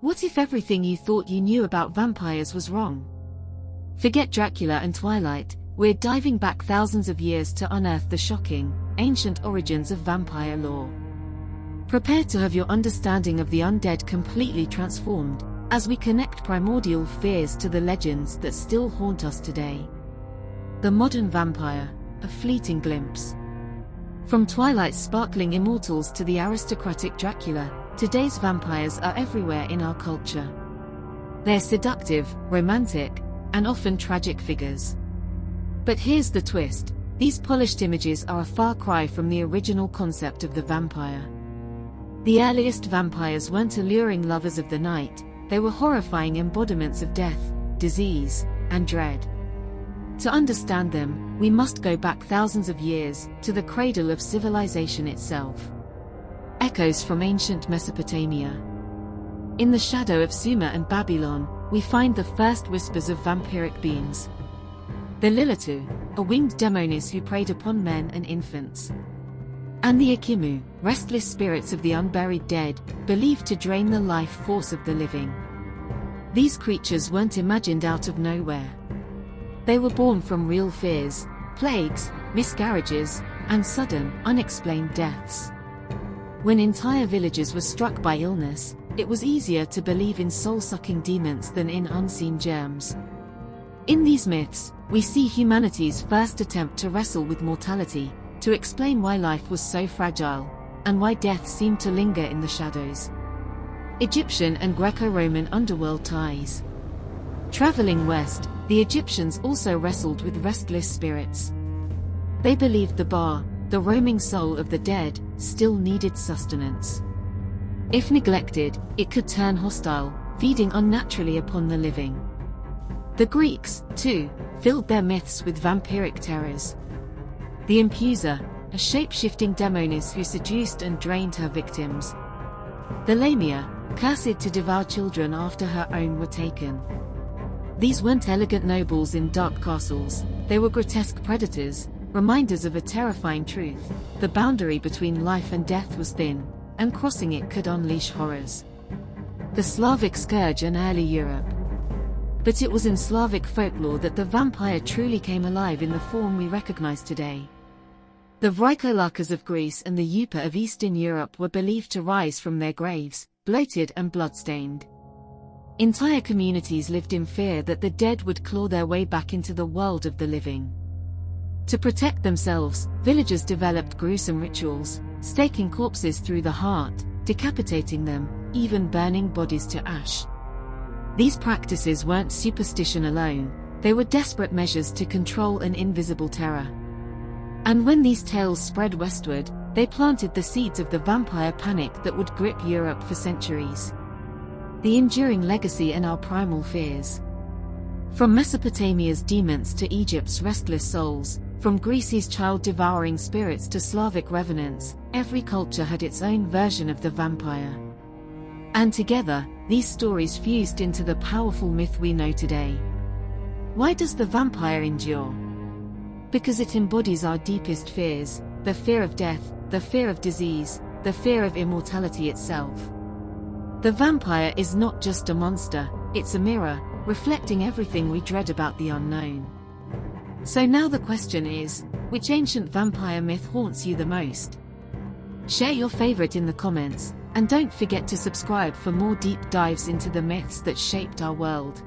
What if everything you thought you knew about vampires was wrong? Forget Dracula and Twilight, we're diving back thousands of years to unearth the shocking, ancient origins of vampire lore. Prepare to have your understanding of the undead completely transformed, as we connect primordial fears to the legends that still haunt us today. The modern vampire, a fleeting glimpse. From Twilight's sparkling immortals to the aristocratic Dracula, today's vampires are everywhere in our culture. They're seductive, romantic, and often tragic figures. But here's the twist: these polished images are a far cry from the original concept of the vampire. The earliest vampires weren't alluring lovers of the night, they were horrifying embodiments of death, disease, and dread. To understand them, we must go back thousands of years, to the cradle of civilization itself. Echoes from ancient Mesopotamia. In the shadow of Sumer and Babylon, we find the first whispers of vampiric beings. The Lilitu, a winged demonis who preyed upon men and infants. And the Ekimmu, restless spirits of the unburied dead, believed to drain the life force of the living. These creatures weren't imagined out of nowhere. They were born from real fears, plagues, miscarriages, and sudden, unexplained deaths. When entire villages were struck by illness, it was easier to believe in soul-sucking demons than in unseen germs. In these myths, we see humanity's first attempt to wrestle with mortality, to explain why life was so fragile, and why death seemed to linger in the shadows. Egyptian and Greco-Roman underworld ties. Traveling west, the Egyptians also wrestled with restless spirits. They believed the Ba, the roaming soul of the dead, still needed sustenance. If neglected, it could turn hostile, feeding unnaturally upon the living. The Greeks, too, filled their myths with vampiric terrors. The Empusa, a shape-shifting demonis who seduced and drained her victims. The Lamia, cursed to devour children after her own were taken. These weren't elegant nobles in dark castles, they were grotesque predators, reminders of a terrifying truth: the boundary between life and death was thin, and crossing it could unleash horrors. The Slavic scourge in early Europe. But it was in Slavic folklore that the vampire truly came alive in the form we recognize today. The Vrykolakas of Greece and the Upir of Eastern Europe were believed to rise from their graves, bloated and bloodstained. Entire communities lived in fear that the dead would claw their way back into the world of the living. To protect themselves, villagers developed gruesome rituals, staking corpses through the heart, decapitating them, even burning bodies to ash. These practices weren't superstition alone, they were desperate measures to control an invisible terror. And when these tales spread westward, they planted the seeds of the vampire panic that would grip Europe for centuries. The enduring legacy in our primal fears. From Mesopotamia's demons to Egypt's restless souls, from Greece's child-devouring spirits to Slavic revenants, every culture had its own version of the vampire. And together, these stories fused into the powerful myth we know today. Why does the vampire endure? Because it embodies our deepest fears: the fear of death, the fear of disease, the fear of immortality itself. The vampire is not just a monster, it's a mirror, reflecting everything we dread about the unknown. So now the question is, which ancient vampire myth haunts you the most? Share your favorite in the comments, and don't forget to subscribe for more deep dives into the myths that shaped our world.